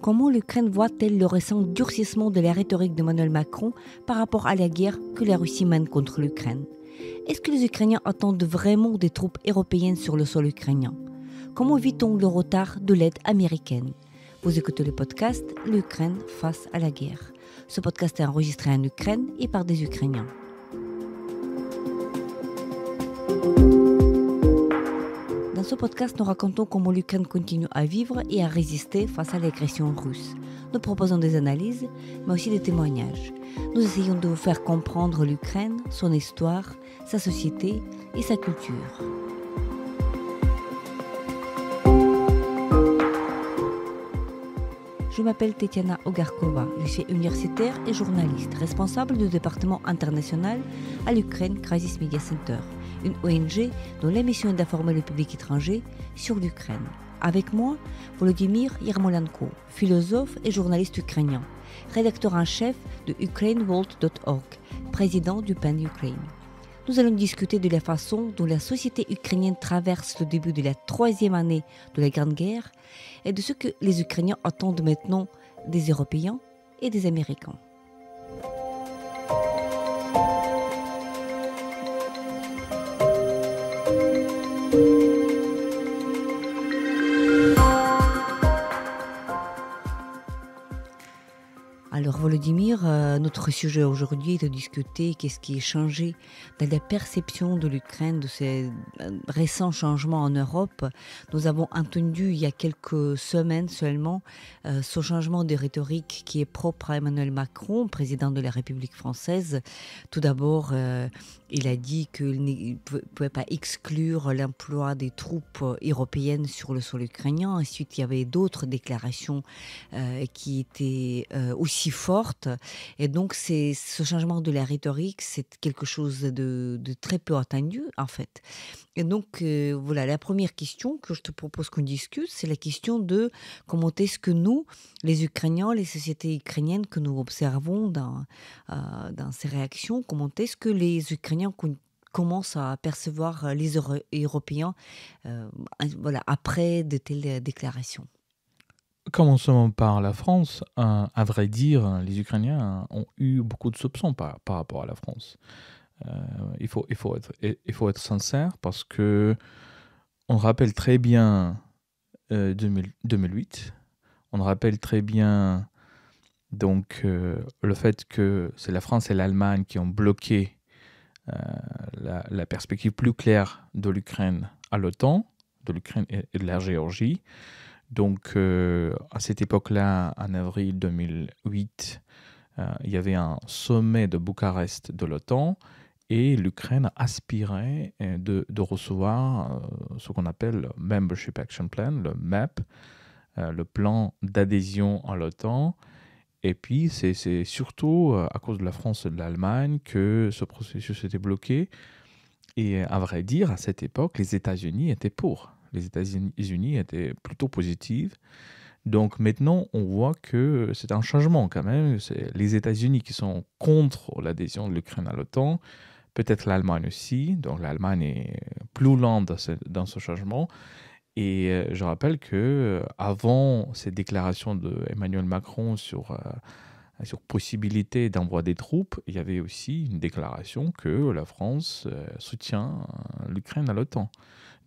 Comment l'Ukraine voit-elle le récent durcissement de la rhétorique d'Emmanuel Macron par rapport à la guerre que la Russie mène contre l'Ukraine? Est-ce que les Ukrainiens attendent vraiment des troupes européennes sur le sol ukrainien? Comment vit-on le retard de l'aide américaine? Vous écoutez le podcast « L'Ukraine face à la guerre ». Ce podcast est enregistré en Ukraine et par des Ukrainiens. Dans ce podcast, nous racontons comment l'Ukraine continue à vivre et à résister face à l'agression russe. Nous proposons des analyses, mais aussi des témoignages. Nous essayons de vous faire comprendre l'Ukraine, son histoire, sa société et sa culture. Je m'appelle Tetiana Ogarkova, je suis universitaire et journaliste, responsable du département international à l'Ukraine Crisis Media Center, une ONG dont la mission est d'informer le public étranger sur l'Ukraine. Avec moi, Volodymyr Yermolenko, philosophe et journaliste ukrainien, rédacteur en chef de ukraineworld.org, président du PEN Ukraine. Nous allons discuter de la façon dont la société ukrainienne traverse le début de la 3e année de la Grande Guerre et de ce que les Ukrainiens attendent maintenant des Européens et des Américains. Alors Volodymyr, notre sujet aujourd'hui est de discuter qu'est-ce qui est changé dans la perception de l'Ukraine, de ces récents changements en Europe. Nous avons entendu il y a quelques semaines seulement ce changement de rhétorique qui est propre à Emmanuel Macron, président de la République française. Tout d'abord, il a dit qu'il ne pouvait pas exclure l'emploi des troupes européennes sur le sol ukrainien. Ensuite, il y avait d'autres déclarations qui étaient aussi forte. Et donc, ce changement de la rhétorique, c'est quelque chose de très peu attendu, en fait. Et donc, voilà, la première question que je te propose qu'on discute, c'est la question de comment est-ce que nous, les Ukrainiens, les sociétés ukrainiennes que nous observons dans ces réactions, comment est-ce que les Ukrainiens commencent à percevoir les Européens voilà, après de telles déclarations? Commençons par la France. À vrai dire, les Ukrainiens ont eu beaucoup de soupçons par rapport à la France. Il faut être sincère parce que on rappelle très bien 2008. On rappelle très bien donc le fait que c'est la France et l'Allemagne qui ont bloqué la perspective plus claire de l'Ukraine à l'OTAN, de l'Ukraine et de la Géorgie. Donc, à cette époque-là, en avril 2008, il y avait un sommet de Bucarest de l'OTAN et l'Ukraine aspirait de recevoir ce qu'on appelle le Membership Action Plan, le MEP, le plan d'adhésion à l'OTAN. Et puis, c'est surtout à cause de la France et de l'Allemagne que ce processus était bloqué. Et à vrai dire, à cette époque, les États-Unis étaient pour. Les États-Unis étaient plutôt positifs. Donc maintenant, on voit que c'est un changement quand même. C'est les États-Unis qui sont contre l'adhésion de l'Ukraine à l'OTAN, peut-être l'Allemagne aussi. Donc l'Allemagne est plus lente dans ce changement. Et je rappelle que avant ces déclarations d'Emmanuel Macron sur possibilité d'envoi des troupes, il y avait aussi une déclaration que la France soutient l'Ukraine à l'OTAN.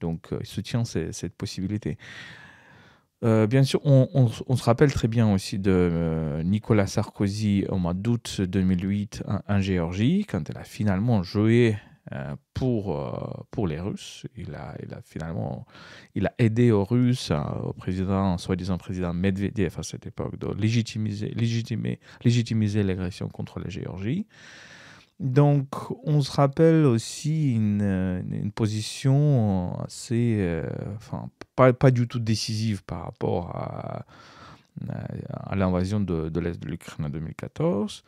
Donc, il soutient cette possibilité. Bien sûr, on se rappelle très bien aussi de Nicolas Sarkozy au mois d'août 2008 en Géorgie, quand elle a finalement joué pour les Russes. Il a aidé aux Russes, au soi-disant président Medvedev à cette époque, de légitimiser l'agression contre la Géorgie. Donc, on se rappelle aussi une position assez, pas du tout décisive par rapport à l'invasion de l'Est de l'Ukraine en 2014.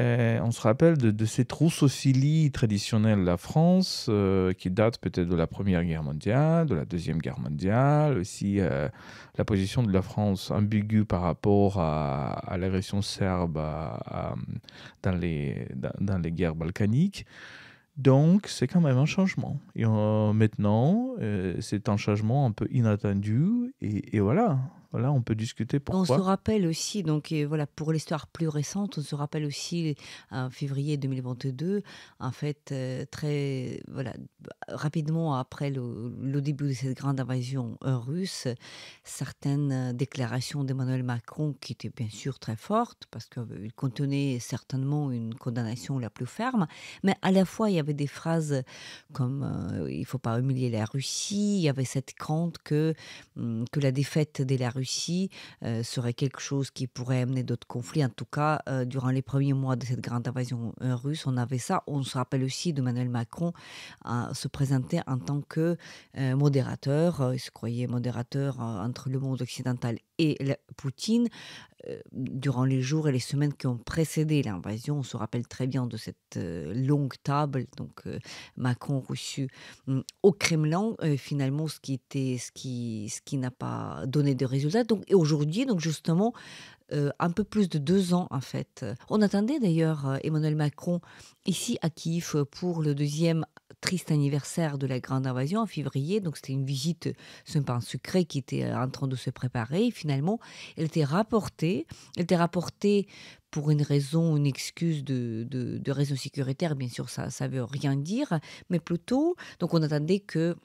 On se rappelle de cette russophilie traditionnelle de la France qui date peut-être de la Première Guerre mondiale, de la Deuxième Guerre mondiale, aussi la position de la France ambiguë par rapport à l'agression serbe dans les guerres balkaniques. Donc, c'est quand même un changement. Et maintenant, c'est un changement un peu inattendu. Et voilà. Voilà, on peut discuter On se pourquoi. rappelle aussi, donc voilà, pour l'histoire plus récente, on se rappelle aussi en février 2022, en fait, très, voilà, rapidement après le début de cette grande invasion russe, certaines déclarations d'Emmanuel Macron qui étaient bien sûr très fortes, parce qu'il contenait certainement une condamnation la plus ferme, mais à la fois il y avait des phrases comme il ne faut pas humilier la Russie, il y avait cette crainte que la défaite de la Russie serait quelque chose qui pourrait amener d'autres conflits. En tout cas, durant les premiers mois de cette grande invasion russe, on avait ça. On se rappelle aussi d'Emmanuel Macron se présenter en tant que modérateur. Il se croyait modérateur entre le monde occidental et Poutine. Durant les jours et les semaines qui ont précédé l'invasion, on se rappelle très bien de cette longue table, donc Macron reçu au Kremlin, finalement, ce qui n'a pas donné de résultats. Donc, et aujourd'hui, donc justement, un peu plus de 2 ans, en fait. On attendait d'ailleurs Emmanuel Macron ici à Kiev pour le deuxième triste anniversaire de la grande invasion en février. Donc c'était une visite, ce n'est pas un secret, qui était en train de se préparer. Et finalement, elle était rapportée. Elle était rapportée pour une raison, une excuse de raison sécuritaire. Bien sûr, ça ne veut rien dire, mais plutôt, donc on attendait que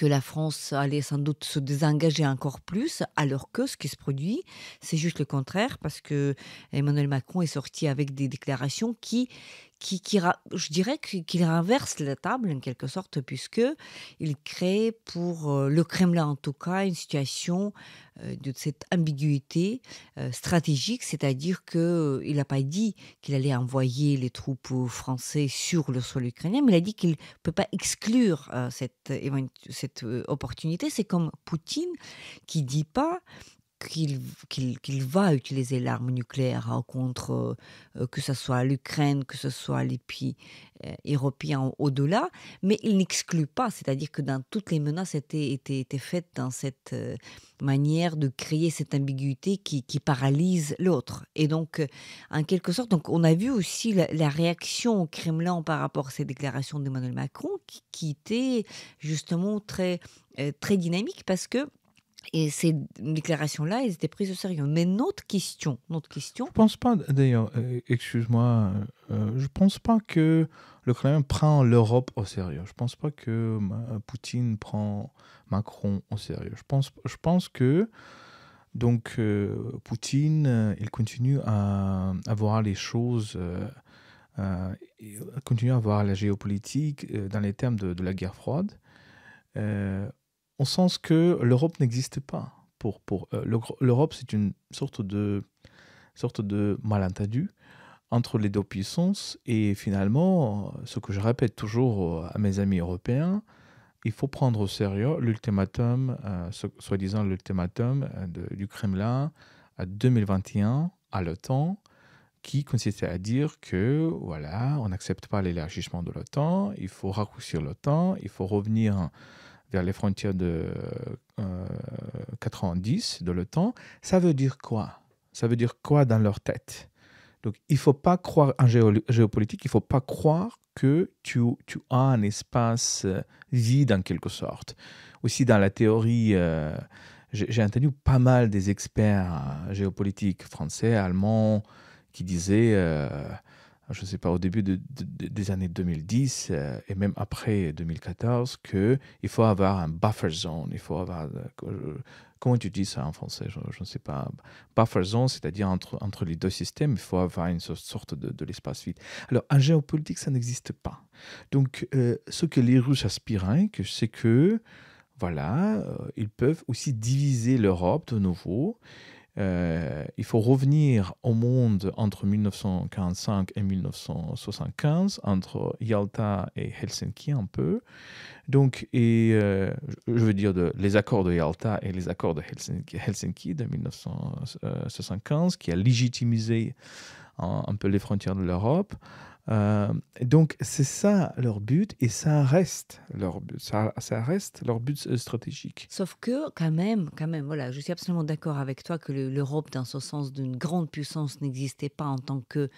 la France allait sans doute se désengager encore plus, alors que ce qui se produit, c'est juste le contraire, parce que Emmanuel Macron est sorti avec des déclarations je dirais qu'il renverse la table en quelque sorte, puisque il crée pour le Kremlin en tout cas une situation de cette ambiguïté stratégique, c'est-à-dire qu'il n'a pas dit qu'il allait envoyer les troupes françaises sur le sol ukrainien, mais il a dit qu'il ne peut pas exclure cette opportunité. C'est comme Poutine qui ne dit pas qu'il va utiliser l'arme nucléaire contre, que ce soit l'Ukraine, que ce soit les pays européens au-delà, mais il n'exclut pas, c'est-à-dire que dans toutes les menaces étaient faites dans cette manière de créer cette ambiguïté qui paralyse l'autre. Et donc, en quelque sorte, donc on a vu aussi la réaction au Kremlin par rapport à ces déclarations d'Emmanuel Macron qui était justement très dynamique, parce que et ces déclarations-là, elles étaient prises au sérieux. Mais notre question. Je pense pas, d'ailleurs, excuse-moi, je pense pas que le Kremlin prend l'Europe au sérieux. Je pense pas que Poutine prend Macron au sérieux. Je pense que donc Poutine, il continue à voir les choses, il continue à voir la géopolitique dans les termes de la guerre froide. Au sens que l'Europe n'existe pas. L'Europe, c'est une sorte de malentendu entre les deux puissances. Et finalement, ce que je répète toujours à mes amis européens, il faut prendre au sérieux l'ultimatum, soi-disant l'ultimatum du Kremlin à 2021 à l'OTAN, qui consistait à dire que voilà, on n'accepte pas l'élargissement de l'OTAN, il faut raccourcir l'OTAN, il faut revenir vers les frontières de 90 de l'OTAN. Ça veut dire quoi? Ça veut dire quoi dans leur tête? Donc, il ne faut pas croire en géopolitique, il ne faut pas croire que tu as un espace vide en quelque sorte. Aussi, dans la théorie, j'ai entendu pas mal des experts géopolitiques français, allemands, qui disaient, je ne sais pas, au début des années 2010 et même après 2014, qu'il faut avoir un buffer zone, il faut avoir... comment tu dis ça en français? Je ne sais pas. Buffer zone, c'est-à-dire entre les deux systèmes, il faut avoir une sorte de l'espace vide. Alors, en géopolitique, ça n'existe pas. Donc, ce que les Russes aspirent, c'est que, voilà, ils peuvent aussi diviser l'Europe de nouveau. Il faut revenir au monde entre 1945 et 1975, entre Yalta et Helsinki un peu. Donc, je veux dire les accords de Yalta et les accords de Helsinki de 1975, qui a légitimisé un peu les frontières de l'Europe. Donc, c'est ça leur but et ça reste leur but. Ça reste leur but stratégique. Sauf que quand même, voilà, je suis absolument d'accord avec toi que l'Europe, dans ce sens d'une grande puissance, n'existait pas en tant que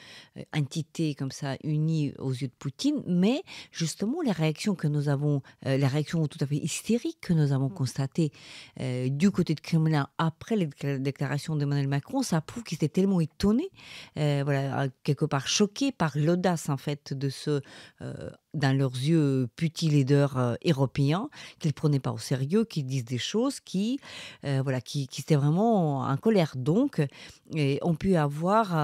entité comme ça unie aux yeux de Poutine, mais justement les réactions que nous avons, les réactions tout à fait hystériques que nous avons constatées du côté de Kremlin après les déclarations d'Emmanuel Macron, ça prouve qu'ils étaient tellement étonnés, voilà, quelque part choqués par l'audace en fait de ce, dans leurs yeux, petit leader européen, qu'ils ne prenaient pas au sérieux, qui disent des choses voilà, qui étaient vraiment en colère. Donc, et on peut avoir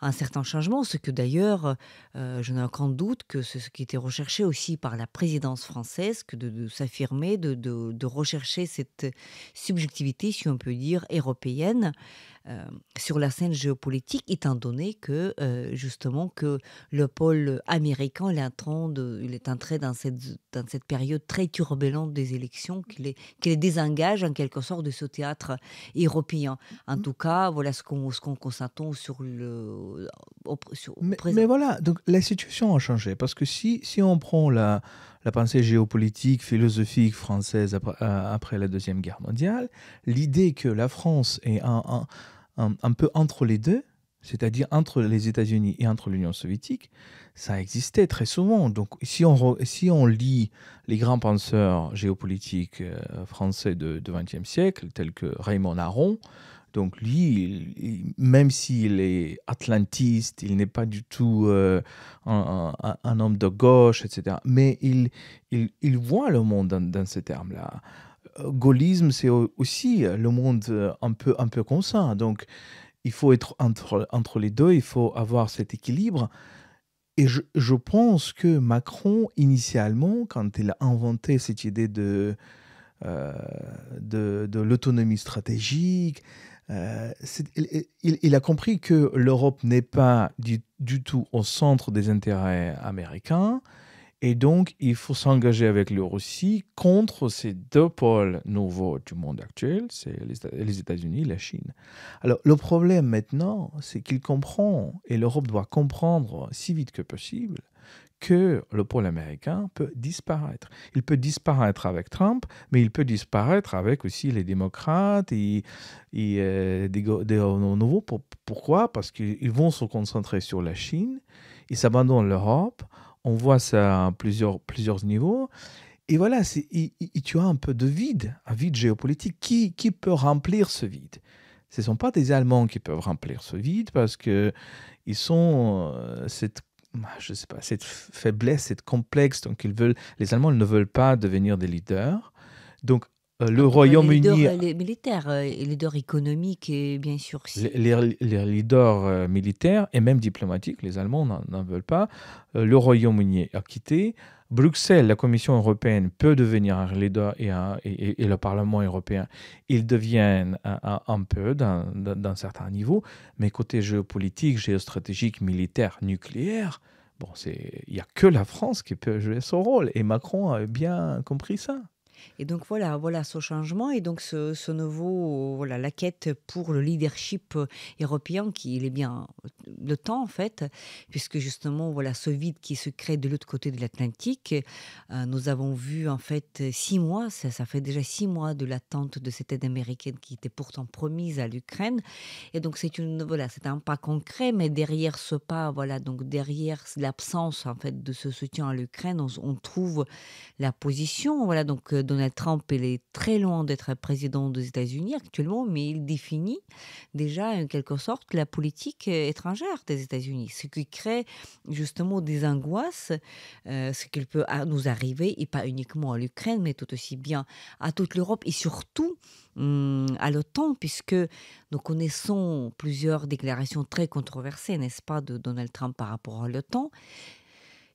un certain changement, ce que d'ailleurs, je n'ai aucun doute que c'est ce qui était recherché aussi par la présidence française, que de s'affirmer, de rechercher cette subjectivité, si on peut dire, européenne euh, sur la scène géopolitique, étant donné que justement que le pôle américain il est entré dans cette période très turbulente des élections, qu'il les désengage en quelque sorte de ce théâtre européen. En tout cas, voilà ce qu'on constate sur au Mais présent. voilà, donc la situation a changé. Parce que si on prend la pensée géopolitique, philosophique française après la Deuxième Guerre mondiale, l'idée que la France est un peu entre les deux, c'est-à-dire entre les États-Unis et entre l'Union soviétique, ça existait très souvent. Donc si on lit les grands penseurs géopolitiques français de XXe siècle, tels que Raymond Aron, donc lui, même s'il est atlantiste, il n'est pas du tout un homme de gauche, etc. Mais il voit le monde dans ces termes-là. Gaullisme, c'est aussi le monde un peu comme ça. Donc, il faut être entre les deux, il faut avoir cet équilibre. Et je pense que Macron, initialement, quand il a inventé cette idée euh, de l'autonomie stratégique, il a compris que l'Europe n'est pas du tout au centre des intérêts américains. Et donc, il faut s'engager avec la Russie contre ces deux pôles nouveaux du monde actuel, c'est les États-Unis et la Chine. Alors, le problème maintenant, c'est qu'il comprend, et l'Europe doit comprendre si vite que possible, que le pôle américain peut disparaître. Il peut disparaître avec Trump, mais il peut disparaître avec aussi les démocrates et des nouveaux. Pourquoi? Parce qu'ils vont se concentrer sur la Chine, ils s'abandonnent l'Europe. On voit ça à plusieurs niveaux. Et voilà, tu as un peu de vide, un vide géopolitique. Qui peut remplir ce vide? Ce ne sont pas des Allemands qui peuvent remplir ce vide parce qu'ils sont je sais pas, cette faiblesse, cette complexe. Donc les Allemands ne veulent pas devenir des leaders. Donc le En tout cas, Royaume-Uni, les militaires, les leaders économiques, et bien sûr, si. les leaders militaires et même diplomatiques, les Allemands n'en veulent pas. Le Royaume-Uni a quitté. Bruxelles, la Commission européenne peut devenir un leader et le Parlement européen, ils deviennent un peu dans certains niveaux. Mais côté géopolitique, géostratégique, militaire, nucléaire, bon, il n'y a que la France qui peut jouer son rôle. Et Macron a bien compris ça. Et donc voilà ce changement et donc ce nouveau, voilà, la quête pour le leadership européen qui il est bien le temps en fait, puisque justement voilà ce vide qui se crée de l'autre côté de l'Atlantique. Nous avons vu en fait 6 mois, ça fait déjà 6 mois de l'attente de cette aide américaine qui était pourtant promise à l'Ukraine. Et donc c'est un pas concret, mais derrière ce pas, voilà, donc derrière l'absence en fait de ce soutien à l'Ukraine, on trouve la position. Voilà, donc Donald Trump, il est très loin d'être président des États-Unis actuellement, mais il définit déjà en quelque sorte la politique étrangère des États-Unis, ce qui crée justement des angoisses, ce qui peut nous arriver, et pas uniquement à l'Ukraine, mais tout aussi bien à toute l'Europe et surtout à l'OTAN, puisque nous connaissons plusieurs déclarations très controversées, n'est-ce pas, de Donald Trump par rapport à l'OTAN.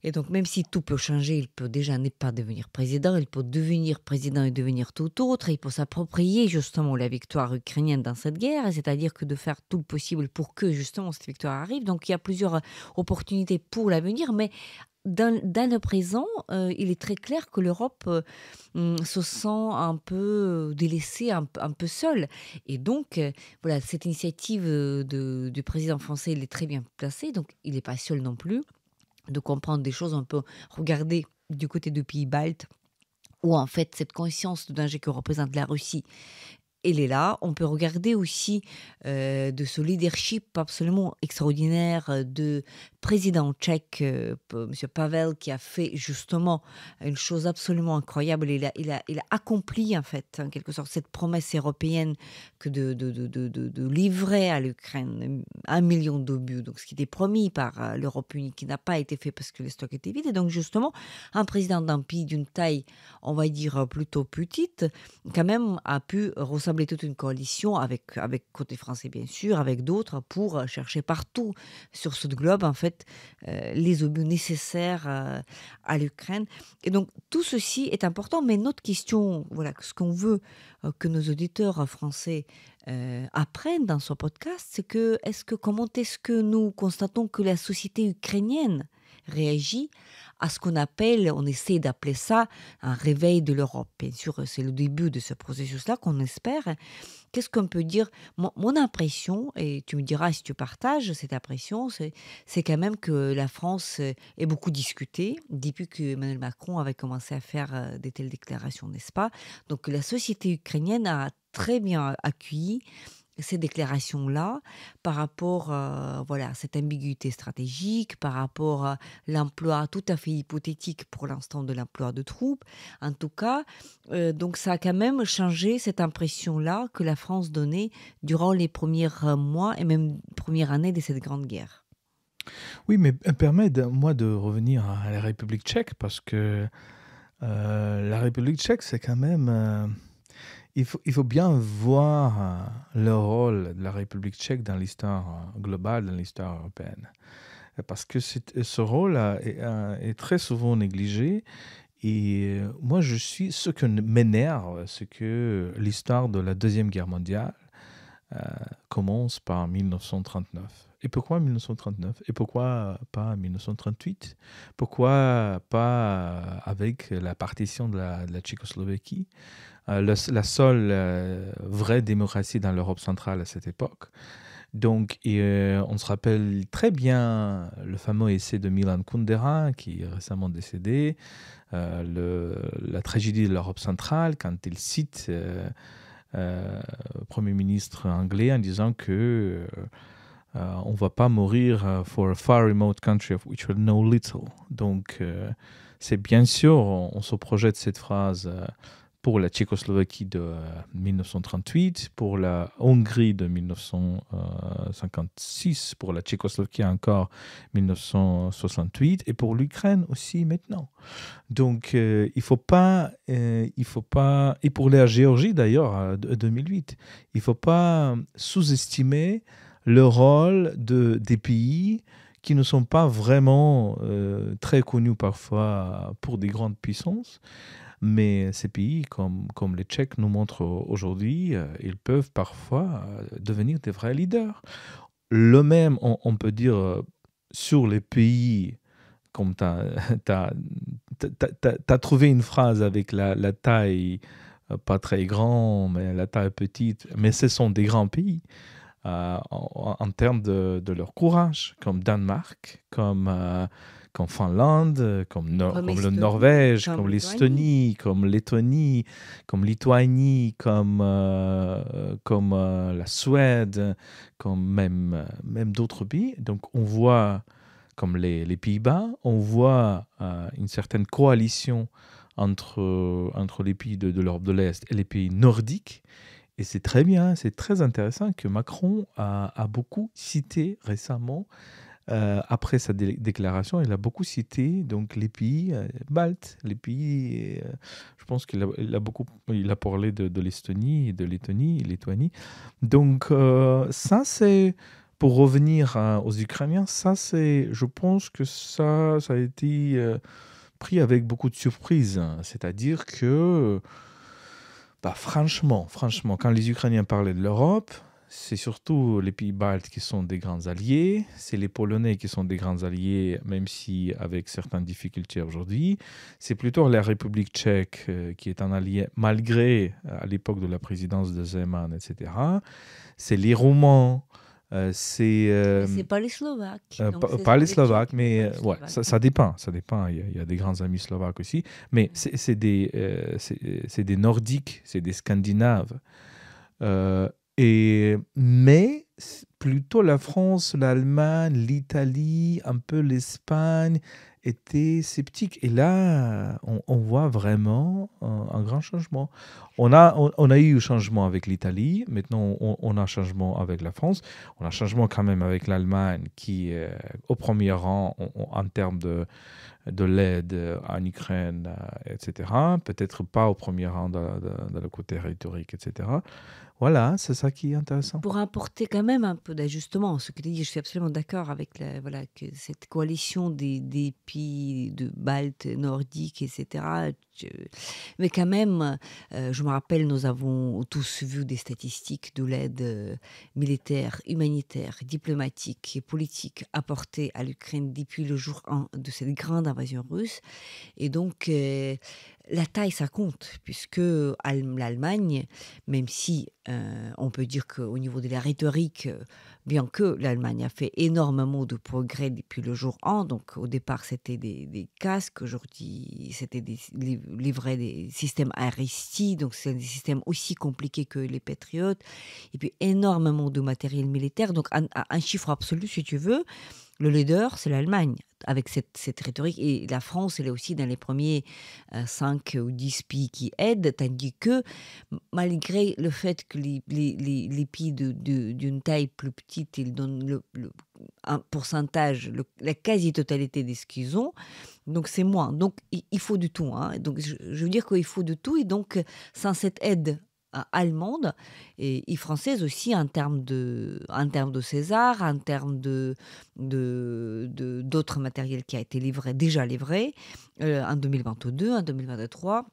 Et donc, même si tout peut changer, il peut déjà ne pas devenir président, il peut devenir président et devenir tout autre, il peut s'approprier justement la victoire ukrainienne dans cette guerre, c'est-à-dire que de faire tout le possible pour que justement cette victoire arrive. Donc, il y a plusieurs opportunités pour l'avenir, mais dans le présent, il est très clair que l'Europe se sent un peu délaissée, un peu seule. Et donc, voilà, cette initiative du président français, il est très bien placé, donc il n'est pas seul non plus. de comprendre des choses. On peut regarder du côté des pays baltes, où en fait cette conscience de danger que représente la Russie, elle est là. On peut regarder aussi de ce leadership absolument extraordinaire de président tchèque, M. Pavel, qui a fait justement une chose absolument incroyable. Il a accompli, en fait, en quelque sorte, cette promesse européenne que de livrer à l'Ukraine 1 million d'obus, donc ce qui était promis par l'Europe unie, qui n'a pas été fait parce que les stocks étaient vides. Et donc, justement, un président d'un pays d'une taille, on va dire, plutôt petite, quand même a pu ressembler toute une coalition avec côté français bien sûr, avec d'autres pour chercher partout sur ce globe en fait les obus nécessaires à l'Ukraine. Et donc tout ceci est important, mais notre question, voilà, ce qu'on veut que nos auditeurs français apprennent dans ce podcast, c'est comment est-ce que nous constatons que la société ukrainienne réagit à ce qu'on appelle, on essaie d'appeler ça un réveil de l'Europe. Bien sûr, c'est le début de ce processus-là qu'on espère. Qu'est-ce qu'on peut dire? Mon impression, et tu me diras si tu partages cette impression, c'est quand même que la France est beaucoup discutée depuis que Emmanuel Macron avait commencé à faire de telles déclarations, n'est-ce pas? Donc la société ukrainienne a très bien accueilli ces déclarations-là par rapport voilà, à cette ambiguïté stratégique, par rapport à l'emploi tout à fait hypothétique pour l'instant de l'emploi de troupes. En tout cas, donc ça a quand même changé cette impression-là que la France donnait durant les premiers mois et même premières années de cette grande guerre. Oui, mais permets-moi de revenir à la République tchèque parce que la République tchèque, c'est quand même... il faut bien voir le rôle de la République tchèque dans l'histoire globale, dans l'histoire européenne. Parce que ce rôle est très souvent négligé. Et moi, ce que m'énerve, c'est que l'histoire de la Deuxième Guerre mondiale commence par 1939. Et pourquoi 1939? Et pourquoi pas 1938? Pourquoi pas avec la partition de la Tchécoslovaquie? La seule vraie démocratie dans l'Europe centrale à cette époque. Donc, on se rappelle très bien le fameux essai de Milan Kundera, qui est récemment décédé, la tragédie de l'Europe centrale, quand il cite le Premier ministre anglais en disant que on ne va pas mourir for a far remote country of which we know little. Donc, c'est bien sûr, on se projette cette phrase pour la Tchécoslovaquie de 1938, pour la Hongrie de 1956, pour la Tchécoslovaquie encore 1968, et pour l'Ukraine aussi maintenant. Donc, il ne faut pas, et pour la Géorgie d'ailleurs, 2008, il ne faut pas sous-estimer le rôle des pays qui ne sont pas vraiment très connus parfois pour des grandes puissances. Mais ces pays, comme les Tchèques nous montrent aujourd'hui, ils peuvent parfois devenir des vrais leaders. Le même, on peut dire, sur les pays, comme tu as trouvé une phrase avec la taille pas très grande, mais la taille petite, mais ce sont des grands pays en termes de leur courage, comme Danemark, comme Finlande, comme le Norvège, comme l'Estonie, comme Lettonie, comme Lituanie, comme la Suède, comme même d'autres pays. Donc on voit, comme les Pays-Bas, on voit une certaine coalition entre les pays de l'Europe de l'Est et les pays nordiques. Et c'est très bien, c'est très intéressant que Macron a beaucoup cité récemment. Après sa déclaration, il a beaucoup cité donc, les pays baltes, les pays, je pense qu'il a parlé de l'Estonie, de Lettonie. Donc ça, c'est, pour revenir aux Ukrainiens, je pense que ça a été pris avec beaucoup de surprise. C'est-à-dire que, franchement, quand les Ukrainiens parlaient de l'Europe, c'est surtout les pays baltes qui sont des grands alliés, c'est les Polonais qui sont des grands alliés, même si avec certaines difficultés aujourd'hui. C'est plutôt la République tchèque qui est un allié, malgré à l'époque de la présidence de Zeman, etc. C'est les Roumains C'est pas les Slovaques. Donc, ce pas sont les les Tchèques, Slovaques, mais pas les ouais, Slovaques. ça dépend. Ça dépend. Il y a des grands amis slovaques aussi. Mais c'est des Nordiques, c'est des Scandinaves. Euh, mais plutôt la France, l'Allemagne, l'Italie, un peu l'Espagne étaient sceptiques. Et là, on voit vraiment un grand changement. On a eu un changement avec l'Italie, maintenant on a un changement avec la France, on a un changement quand même avec l'Allemagne qui est au premier rang en termes de l'aide en Ukraine, etc. Peut-être pas au premier rang dans le côté rhétorique, etc. Voilà, c'est ça qui est intéressant. Pour apporter quand même un peu d'ajustement, ce que tu dis, je suis absolument d'accord avec voilà, que cette coalition des pays de Baltes, nordiques, etc. Mais quand même, je me rappelle, nous avons tous vu des statistiques de l'aide militaire, humanitaire, diplomatique et politique apportée à l'Ukraine depuis le jour 1 de cette grande invasion russe. Et donc, la taille, ça compte, puisque l'Allemagne, même si on peut dire qu'au niveau de la rhétorique, bien que l'Allemagne a fait énormément de progrès depuis le jour 1, donc au départ c'était des casques, aujourd'hui c'était livrés des systèmes Aristi, donc c'est des systèmes aussi compliqués que les Patriotes, et puis énormément de matériel militaire, donc un chiffre absolu si tu veux. Le leader, c'est l'Allemagne, avec cette rhétorique. Et la France, elle est aussi dans les premiers 5 ou 10 pays qui aident, tandis que malgré le fait que les pays d'une taille plus petite, ils donnent un pourcentage, la quasi-totalité de ce qu'ils ont, donc c'est moins. Donc il faut du tout. Hein. Donc je veux dire qu'il faut de tout. Et donc, sans cette aide allemande et française aussi en termes de César, en termes d'autres matériels qui a été déjà livré en 2022, en 2023.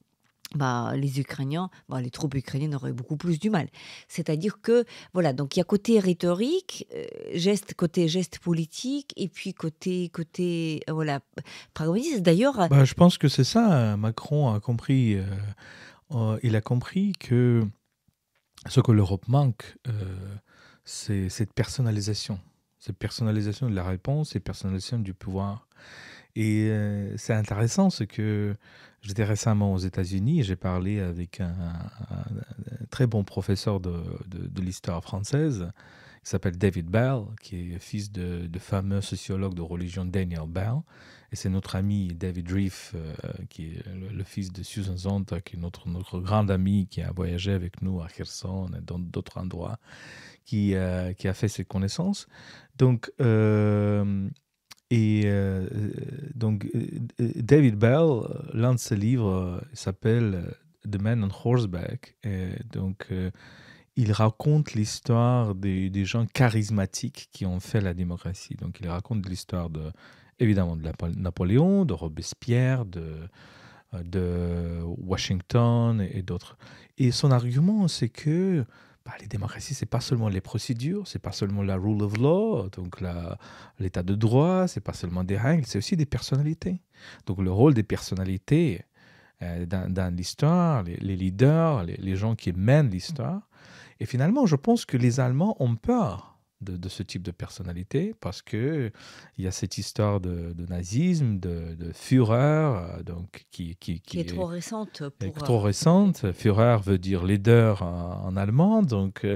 Les Ukrainiens, les troupes ukrainiennes auraient beaucoup plus du mal. C'est-à-dire que, voilà, donc il y a côté rhétorique, côté geste politique, et puis côté voilà, pragmatisme. D'ailleurs, Je pense que c'est ça. Macron a compris. Il a compris que ce que l'Europe manque, c'est cette personnalisation. Cette personnalisation de la réponse, cette personnalisation du pouvoir. Et c'est intéressant ce que j'étais récemment aux États-Unis et j'ai parlé avec un très bon professeur de l'histoire française qui s'appelle David Bell, qui est fils de fameux sociologue de religion Daniel Bell. Et c'est notre ami David Reef, qui est le fils de Susan Sontag, qui est notre grand ami qui a voyagé avec nous à Kherson et dans d'autres endroits, qui a fait ses connaissances. Donc, David Bell, l'un de ses livres s'appelle The Man on Horseback. Et donc, il raconte l'histoire des gens charismatiques qui ont fait la démocratie. Donc, il raconte l'histoire évidemment de Napoléon, de Robespierre, de Washington et d'autres. Et son argument, c'est que les démocraties, c'est pas seulement les procédures, c'est pas seulement la rule of law, donc l'état de droit, c'est pas seulement des règles, c'est aussi des personnalités. Donc le rôle des personnalités dans l'histoire, les leaders, les gens qui mènent l'histoire. Et finalement, je pense que les Allemands ont peur de ce type de personnalité parce qu'il y a cette histoire de nazisme, de Führer, donc, qui est trop récente. Trop récente. Führer veut dire leader en allemand, donc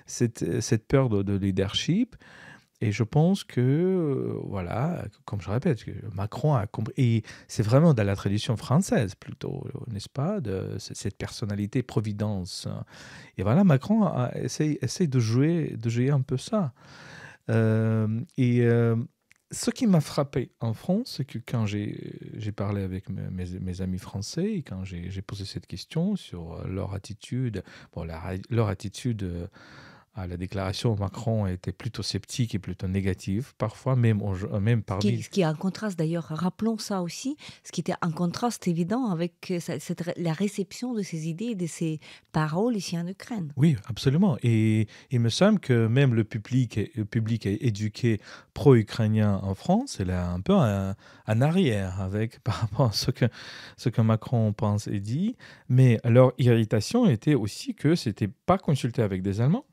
cette peur de leadership. Et je pense que, voilà, comme je répète, que Macron a compris, et c'est vraiment dans la tradition française plutôt, n'est-ce pas, de cette personnalité providence. Et voilà, Macron essaye de jouer un peu ça. Ce qui m'a frappé en France, c'est que quand j'ai parlé avec mes amis français, et quand j'ai posé cette question sur leur attitude, leur attitude à la déclaration, Macron était plutôt sceptique et plutôt négatif, parfois même parmi... Ce qui est un contraste d'ailleurs, rappelons ça aussi, ce qui était un contraste évident avec la réception de ces idées et de ces paroles ici en Ukraine. Oui, absolument. Et il me semble que même le public éduqué pro-ukrainien en France, il est un peu en arrière par rapport à ce que Macron pense et dit. Mais leur irritation était aussi que ce n'était pas consulté avec des Allemands.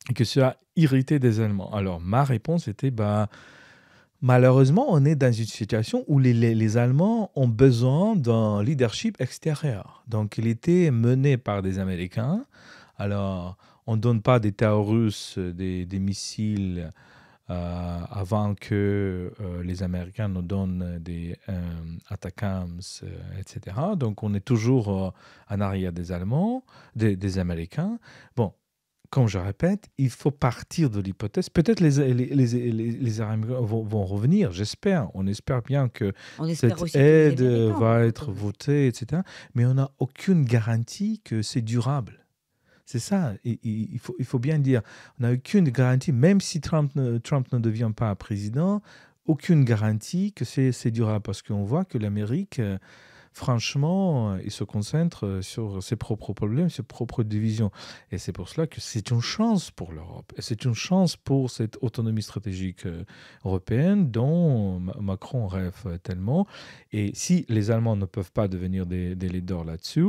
et que ça a irrité des Allemands. Alors, ma réponse était, bah, malheureusement, on est dans une situation où les Allemands ont besoin d'un leadership extérieur. Donc, il était mené par des Américains. Alors, on ne donne pas des terroristes des missiles avant que les Américains nous donnent des ATACMS, etc. Donc, on est toujours en arrière des Allemands, des Américains. Bon, comme je répète, il faut partir de l'hypothèse. Peut-être les Américains vont revenir, j'espère. On espère bien que On espère cette aussi que les aide Américains va vont être revenir. votée, etc. Mais on n'a aucune garantie que c'est durable. C'est ça, il faut bien dire. On n'a aucune garantie, même si Trump ne devient pas président, aucune garantie que c'est durable. Parce qu'on voit que l'Amérique, franchement, il se concentre sur ses propres problèmes, ses propres divisions. Et c'est pour cela que c'est une chance pour l'Europe. Et c'est une chance pour cette autonomie stratégique européenne dont Macron rêve tellement. Et si les Allemands ne peuvent pas devenir des leaders là-dessus,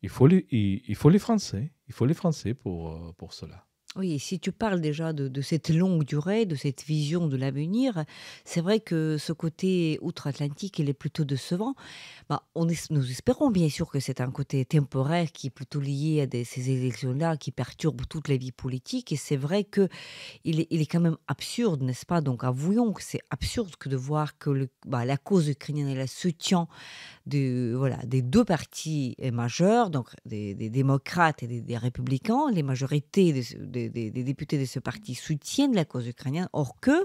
il faut les Français. Il faut les Français pour cela. Oui, et si tu parles déjà de cette longue durée, de cette vision de l'avenir, c'est vrai que ce côté outre-Atlantique, il est plutôt décevant. Bah, nous espérons bien sûr que c'est un côté temporaire qui est plutôt lié à ces élections-là qui perturbent toute la vie politique. Et c'est vrai que il est quand même absurde, n'est-ce pas? Donc avouons que c'est absurde que de voir que la cause ukrainienne elle se tient voilà, des deux partis majeurs, donc des démocrates et des républicains. Les majorités des députés de ce parti soutiennent la cause ukrainienne, or que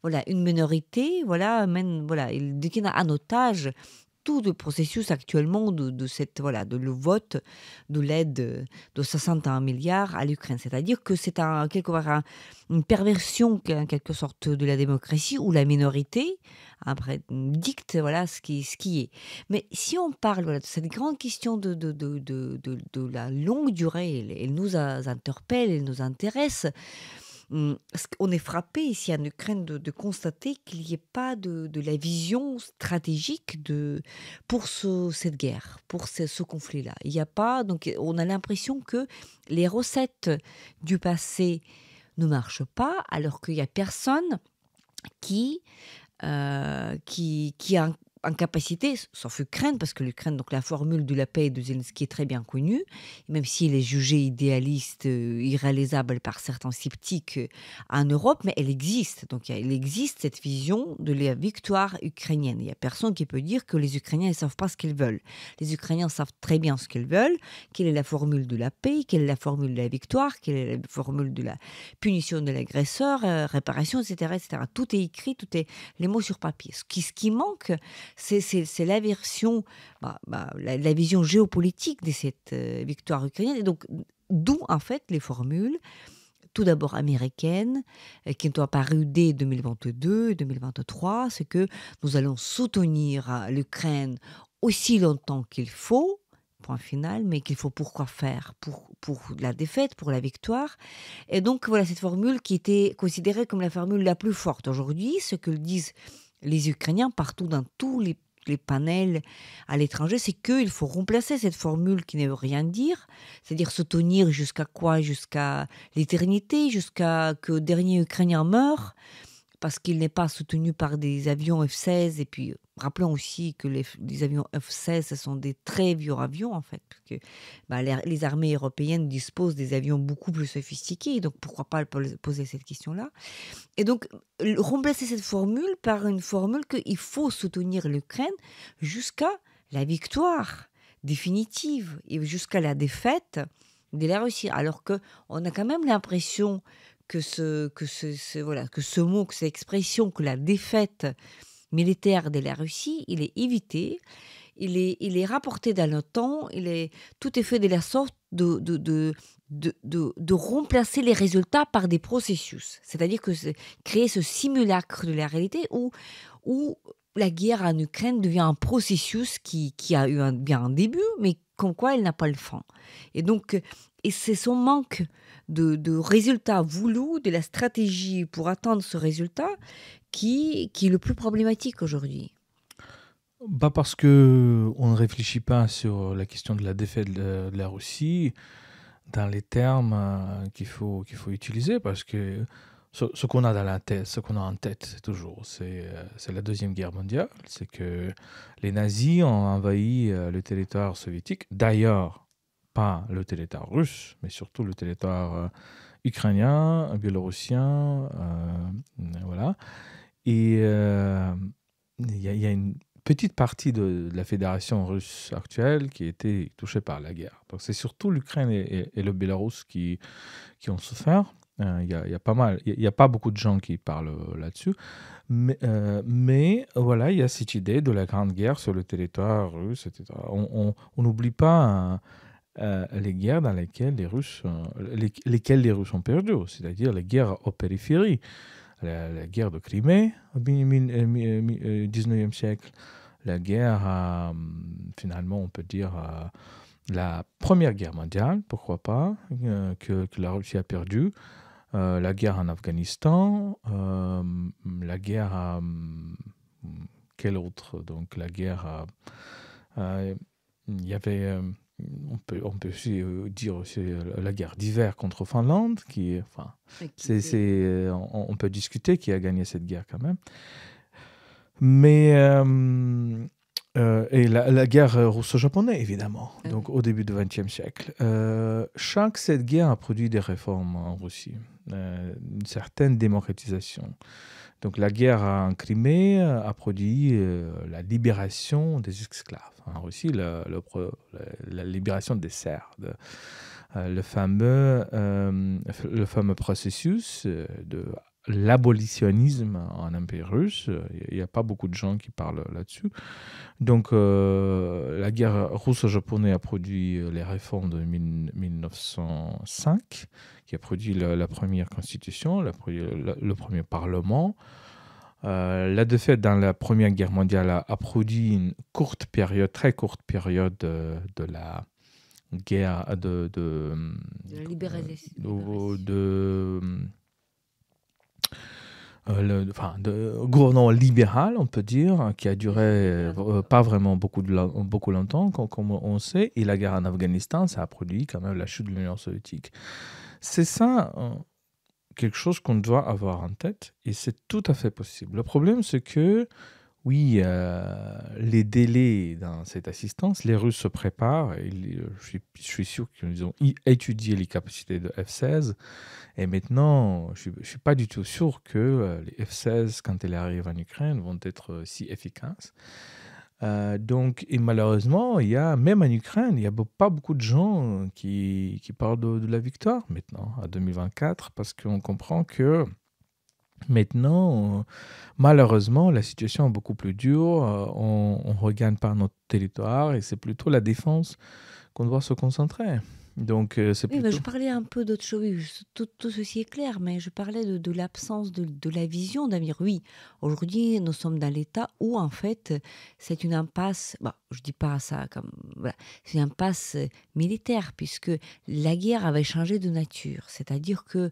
voilà, une minorité voilà, ils détiennent en otage tout le processus actuellement de le vote de l'aide de 61 milliards à l'Ukraine. C'est-à-dire que c'est quelque part une perversion en quelque sorte de la démocratie où la minorité après dicte voilà ce qui est. Mais si on parle voilà, de cette grande question de la longue durée, elle nous interpelle, elle nous intéresse. On est frappé ici en Ukraine de constater qu'il n'y ait pas de la vision stratégique pour cette guerre, pour ce conflit-là. Il n'y a pas, donc on a l'impression que les recettes du passé ne marchent pas, alors qu'il n'y a personne qui, qui a en capacité, sauf Ukraine, parce que l'Ukraine, donc la formule de la paix de Zelensky est très bien connue, même s'il est jugé idéaliste, irréalisable par certains sceptiques en Europe, mais elle existe. Donc il existe cette vision de la victoire ukrainienne. Il n'y a personne qui peut dire que les Ukrainiens ne savent pas ce qu'ils veulent. Les Ukrainiens savent très bien ce qu'ils veulent, quelle est la formule de la paix, quelle est la formule de la victoire, quelle est la formule de la punition de l'agresseur, réparation, etc., etc. Tout est écrit, tout est les mots sur papier. Ce qui manque, c'est la version, la vision géopolitique de cette victoire ukrainienne. Et donc, d'où en fait les formules, tout d'abord américaines, qui sont apparues dès 2022, 2023, c'est que nous allons soutenir l'Ukraine aussi longtemps qu'il faut, point final, mais qu'il faut pourquoi faire pour la défaite, pour la victoire. Et donc voilà cette formule qui était considérée comme la formule la plus forte. Aujourd'hui, ce que disent les Ukrainiens partout dans tous les panels à l'étranger, c'est qu'il faut remplacer cette formule qui ne veut rien dire, c'est-à-dire se tenir jusqu'à quoi? Jusqu'à l'éternité, jusqu'à que le dernier Ukrainien meure, parce qu'il n'est pas soutenu par des avions F-16. Et puis, rappelons aussi que les avions F-16, ce sont des très vieux avions, en fait, parce que les armées européennes disposent des avions beaucoup plus sophistiqués, donc pourquoi pas poser cette question-là? Et donc, remplacer cette formule par une formule qu'il faut soutenir l'Ukraine jusqu'à la victoire définitive et jusqu'à la défaite de la Russie. Alors qu'on a quand même l'impression que ce mot, que cette expression, que la défaite militaire de la Russie, il est évité, il est rapporté dans le temps, tout est fait de la sorte de remplacer les résultats par des processus. C'est-à-dire que créer ce simulacre de la réalité où la guerre en Ukraine devient un processus qui a eu bien un début, mais comme quoi elle n'a pas le fin. Et donc, et c'est son manque de résultats voulus, de la stratégie pour atteindre ce résultat qui est le plus problématique aujourd'hui. Bah parce que on ne réfléchit pas sur la question de la défaite de la Russie. dans les termes qu'il faut utiliser parce que ce qu'on a dans la tête, ce qu'on a en tête toujours, c'est la Deuxième Guerre mondiale. C'est que les nazis ont envahi le territoire soviétique. D'ailleurs, pas le territoire russe, mais surtout le territoire ukrainien, biélorussien, voilà. Et il y a une petite partie de la fédération russe actuelle qui a été touchée par la guerre. Donc c'est surtout l'Ukraine et le Bélarus qui ont souffert. Il y a pas mal, il y a pas beaucoup de gens qui parlent là-dessus, mais voilà, il y a cette idée de la Grande Guerre sur le territoire russe, etc. On n'oublie pas les guerres dans lesquelles lesquelles les Russes ont perdu, c'est-à-dire les guerres aux périphéries. La guerre de Crimée au 19e siècle, la guerre, finalement, on peut dire, la Première Guerre mondiale, pourquoi pas, que la Russie a perdue, la guerre en Afghanistan, la guerre à... quelle autre? Donc la guerre à... il y avait... on peut aussi dire aussi la guerre d'hiver contre Finlande, enfin, on peut discuter qui a gagné cette guerre quand même. Mais et la guerre russo-japonaise, évidemment, donc au début du XXe siècle. Cette guerre a produit des réformes en Russie, une certaine démocratisation. Donc la guerre en Crimée a produit la libération des esclaves. En Russie, la libération des serfs. Le fameux processus de l'abolitionnisme en Empire russe. Il n'y a pas beaucoup de gens qui parlent là-dessus. Donc la guerre russo-japonaise a produit les réformes de 1905, qui a produit la première constitution, le premier parlement. La défaite dans la Première Guerre mondiale a produit une très courte période de la guerre de la libération. De gouvernement libéral, on peut dire, qui a duré pas vraiment beaucoup longtemps, comme on sait. Et la guerre en Afghanistan, ça a produit quand même la chute de l'Union soviétique. C'est ça, quelque chose qu'on doit avoir en tête, et c'est tout à fait possible. Le problème, c'est que, oui, les délais dans cette assistance, les Russes se préparent, et je suis sûr qu'ils ont étudié les capacités de F-16, et maintenant, je ne suis pas du tout sûr que les F-16, quand elles arrivent en Ukraine, vont être si efficaces. Donc, et malheureusement, même en Ukraine, il n'y a pas beaucoup de gens qui parlent de la victoire maintenant, en 2024, parce qu'on comprend que maintenant, malheureusement, la situation est beaucoup plus dure. On ne regagne pas notre territoire et c'est plutôt la défense qu'on doit se concentrer. Donc, c'est Oui, plutôt... je parlais un peu d'autre chose. Oui, tout ceci est clair, mais je parlais de l'absence de la vision d'Amir. Oui, aujourd'hui, nous sommes dans l'état où, en fait, c'est une impasse. Bon, je dis pas ça comme. Voilà, c'est une impasse militaire, puisque la guerre avait changé de nature. C'est-à-dire que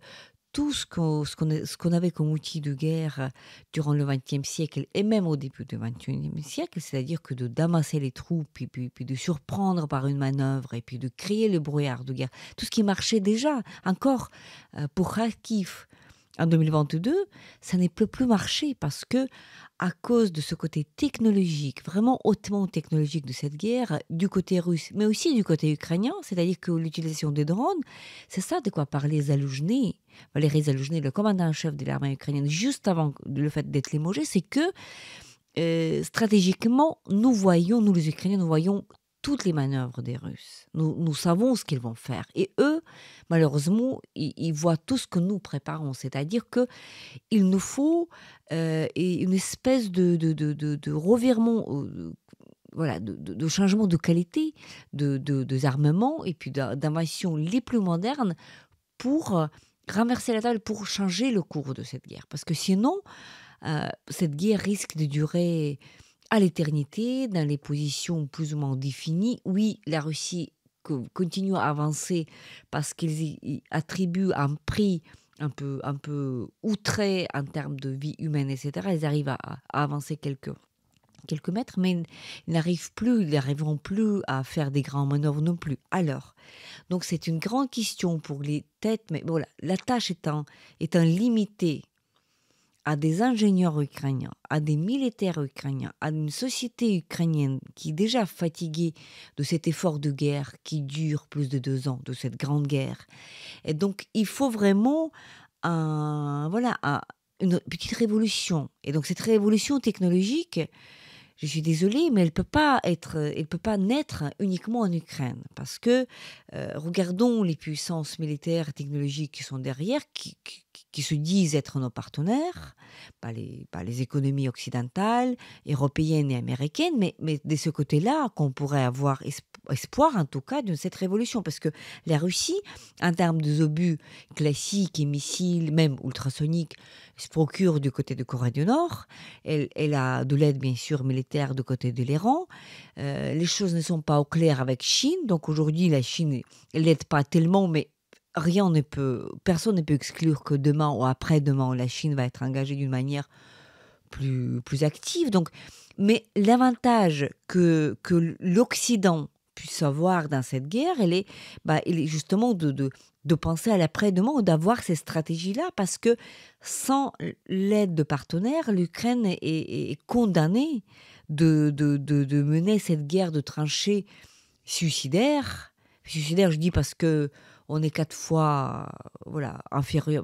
tout ce qu'on avait comme outil de guerre durant le XXe siècle et même au début du XXIe siècle, c'est-à-dire que d'amasser les troupes, puis de surprendre par une manœuvre, et puis de créer le brouillard de guerre, tout ce qui marchait déjà, encore pour Kharkiv en 2022, ça ne peut plus marcher parce que à cause de ce côté technologique, vraiment hautement technologique de cette guerre, du côté russe, mais aussi du côté ukrainien, c'est-à-dire que l'utilisation des drones, c'est ça de quoi parlait Zaloujny, Valéry Zaloujny, le commandant en chef de l'armée ukrainienne, juste avant le fait d'être limogé, c'est que stratégiquement, nous les Ukrainiens, nous voyons toutes les manœuvres des Russes. Nous savons ce qu'ils vont faire. Et eux, malheureusement, ils voient tout ce que nous préparons. C'est-à-dire qu'il nous faut une espèce de revirement, voilà, de changement de qualité des armements et puis d'inventions les plus modernes pour renverser la table, pour changer le cours de cette guerre. Parce que sinon, cette guerre risque de durer à l'éternité, dans les positions plus ou moins définies. Oui, la Russie continue à avancer parce qu'ils attribuent un prix un peu outré en termes de vie humaine, etc. Ils arrivent à avancer quelques quelques mètres, mais ils n'arriveront plus à faire des grands manœuvres non plus. Alors, donc c'est une grande question pour les têtes, mais voilà, la tâche étant limitée à des ingénieurs ukrainiens, à des militaires ukrainiens, à une société ukrainienne qui est déjà fatiguée de cet effort de guerre qui dure plus de 2 ans, de cette grande guerre. Et donc, il faut vraiment une petite révolution. Et donc, cette révolution technologique, je suis désolée, mais elle peut pas naître uniquement en Ukraine. Parce que, regardons les puissances militaires et technologiques qui sont derrière, qui se disent être nos partenaires, pas les économies occidentales, européennes et américaines, mais de ce côté-là, qu'on pourrait avoir espoir, en tout cas, de cette révolution. Parce que la Russie, en termes de obus classiques et missiles, même ultrasoniques, se procure du côté de Corée du Nord. Elle a de l'aide, bien sûr, militaire du côté de l'Iran. Les choses ne sont pas au clair avec Chine. Donc aujourd'hui, la Chine, elle n'aide pas tellement, mais personne ne peut exclure que demain ou après-demain, la Chine va être engagée d'une manière plus active. Donc, mais l'avantage que l'Occident puisse avoir dans cette guerre, il est justement de penser à l'après-demain ou d'avoir ces stratégies-là, parce que sans l'aide de partenaires, l'Ukraine est condamnée de mener cette guerre de tranchées suicidaire. Suicidaire, je dis parce que on est 4 fois inférieur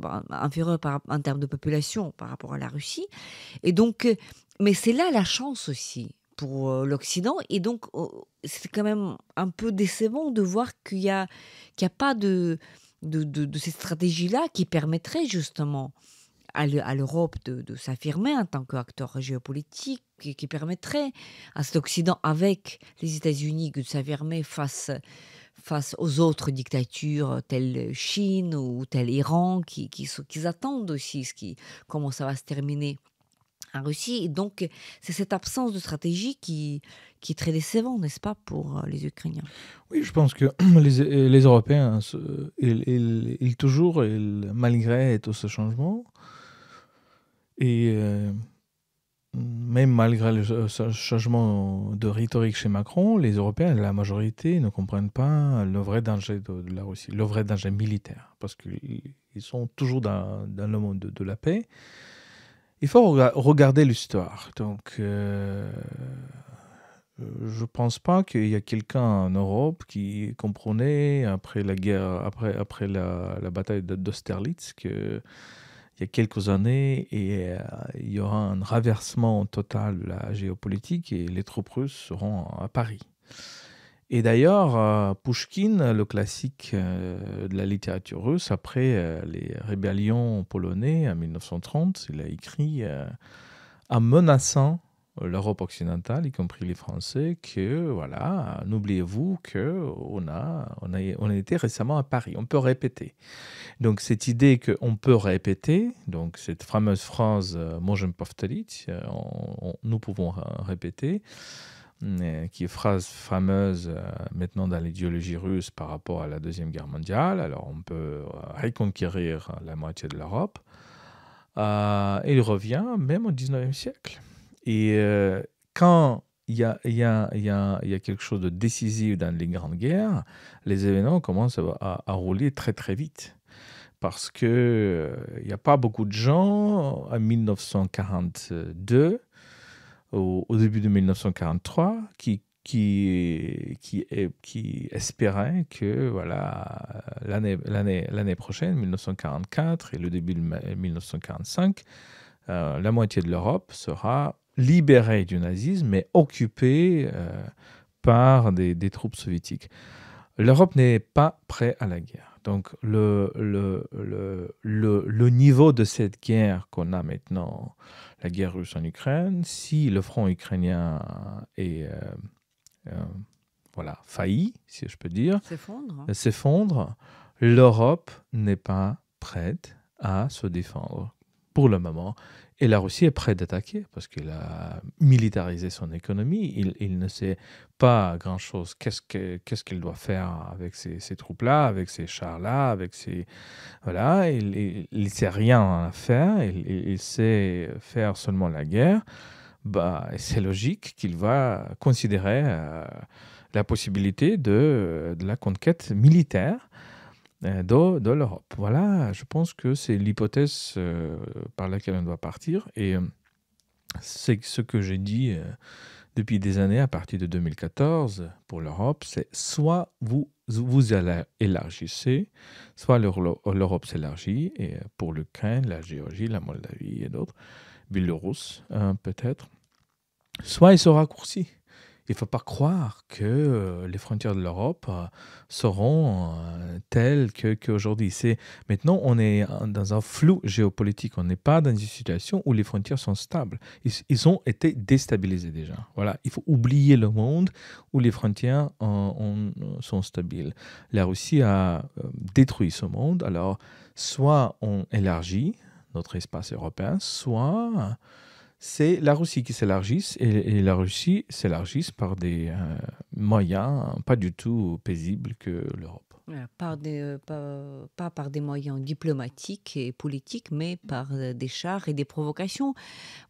en termes de population par rapport à la Russie. Et donc, mais c'est là la chance aussi pour l'Occident. Et donc, c'est quand même un peu décevant de voir qu'il y a pas de cette stratégie-là qui permettrait justement à l'Europe de s'affirmer en tant qu'acteur géopolitique, qui permettrait à cet Occident, avec les États-Unis, de s'affirmer face aux autres dictatures telles Chine ou telles Iran, qui attendent aussi comment ça va se terminer en Russie. Et donc, c'est cette absence de stratégie qui est très décevante, n'est-ce pas, pour les Ukrainiens? Oui, je pense que les Européens, malgré tout ce changement, et même malgré ce changement de rhétorique chez Macron, les Européens, la majorité, ne comprennent pas le vrai danger de la Russie, le vrai danger militaire, parce qu'ils sont toujours dans le monde de la paix. Il faut regarder l'histoire. Donc, je pense pas qu'il y a quelqu'un en Europe qui comprenait après la guerre, après la bataille d'Austerlitz, que il y a quelques années, il y aura un renversement total de la géopolitique et les troupes russes seront à Paris. Et d'ailleurs, Pouchkine, le classique de la littérature russe, après les rébellions polonais en 1930, il a écrit en menaçant l'Europe occidentale, y compris les Français, que voilà, n'oubliez-vous qu'on a été récemment à Paris, on peut répéter. Donc cette idée qu'on peut répéter, donc cette fameuse phrase « Możemy powtórzyć », nous pouvons répéter, qui est phrase fameuse maintenant dans l'idéologie russe par rapport à la Deuxième Guerre mondiale. Alors on peut reconquérir la moitié de l'Europe. Il revient même au 19e siècle. Et quand il y a quelque chose de décisif dans les grandes guerres, les événements commencent à rouler très très vite. Parce qu'il n'y a pas beaucoup de gens en 1942, au début de 1943, qui espéraient que voilà, l'année prochaine, 1944 et le début de 1945, la moitié de l'Europe sera libérée du nazisme, mais occupée par des troupes soviétiques. L'Europe n'est pas prête à la guerre. Donc le niveau de cette guerre qu'on a maintenant, la guerre russe en Ukraine, si le front ukrainien est failli, si je peux dire, s'effondre, l'Europe n'est pas prête à se défendre pour le moment. Et la Russie est prête d'attaquer parce qu'il a militarisé son économie. Il ne sait pas grand-chose. Qu'est-ce qu'il doit faire avec ces troupes-là, avec ces chars-là, avec ces... Voilà, il ne sait rien à faire. Il sait faire seulement la guerre. c'est logique qu'il va considérer la possibilité de la conquête militaire de l'Europe. Voilà, je pense que c'est l'hypothèse par laquelle on doit partir. Et c'est ce que j'ai dit depuis des années, à partir de 2014, pour l'Europe, c'est soit vous élargissez, soit l'Europe s'élargit, et pour l'Ukraine, la Géorgie, la Moldavie et d'autres, Biélorusse peut-être, soit il se raccourcit. Il ne faut pas croire que les frontières de l'Europe seront telles qu'aujourd'hui. Maintenant, on est dans un flou géopolitique. On n'est pas dans une situation où les frontières sont stables. Ils ont été déstabilisés déjà. Voilà. Il faut oublier le monde où les frontières sont stables. La Russie a détruit ce monde. Alors, soit on élargit notre espace européen, soit c'est la Russie qui s'élargisse, et la Russie s'élargisse par des moyens pas du tout paisibles que l'Europe. Voilà, pas par des moyens diplomatiques et politiques, mais par des chars et des provocations.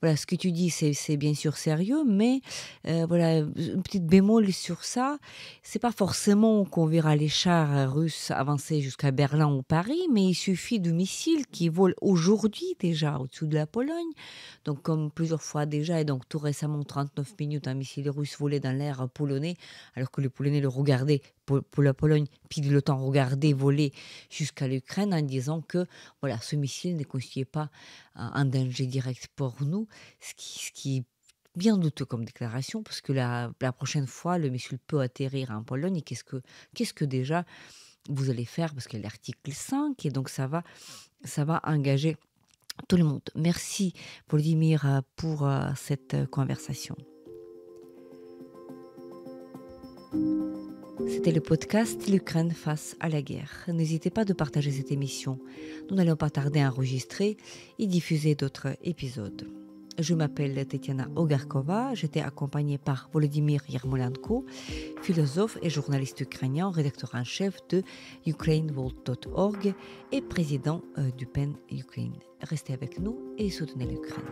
Voilà, ce que tu dis, c'est bien sûr sérieux, mais voilà, une petite bémol sur ça. C'est pas forcément qu'on verra les chars russes avancer jusqu'à Berlin ou Paris, mais il suffit de missiles qui volent aujourd'hui déjà au-dessus de la Pologne. Donc, comme plusieurs fois déjà, et donc tout récemment, 39 minutes, un missile russe volait dans l'air polonais, alors que les Polonais le regardaient pour la Pologne, puis le temps regarder voler jusqu'à l'Ukraine en disant que voilà, ce missile ne constituait pas un danger direct pour nous, ce qui est bien douteux comme déclaration, parce que la prochaine fois, le missile peut atterrir en Pologne, et qu'est-ce que déjà vous allez faire, parce qu'il y a l'article 5, et donc ça va engager tout le monde. Merci Volodymyr pour cette conversation. C'était le podcast L'Ukraine face à la guerre. N'hésitez pas de partager cette émission. Nous n'allons pas tarder à enregistrer et diffuser d'autres épisodes. Je m'appelle Tetiana Ogarkova, j'étais accompagnée par Volodymyr Yermolenko, philosophe et journaliste ukrainien, rédacteur en chef de ukrainevolt.org et président du PEN Ukraine. Restez avec nous et soutenez l'Ukraine.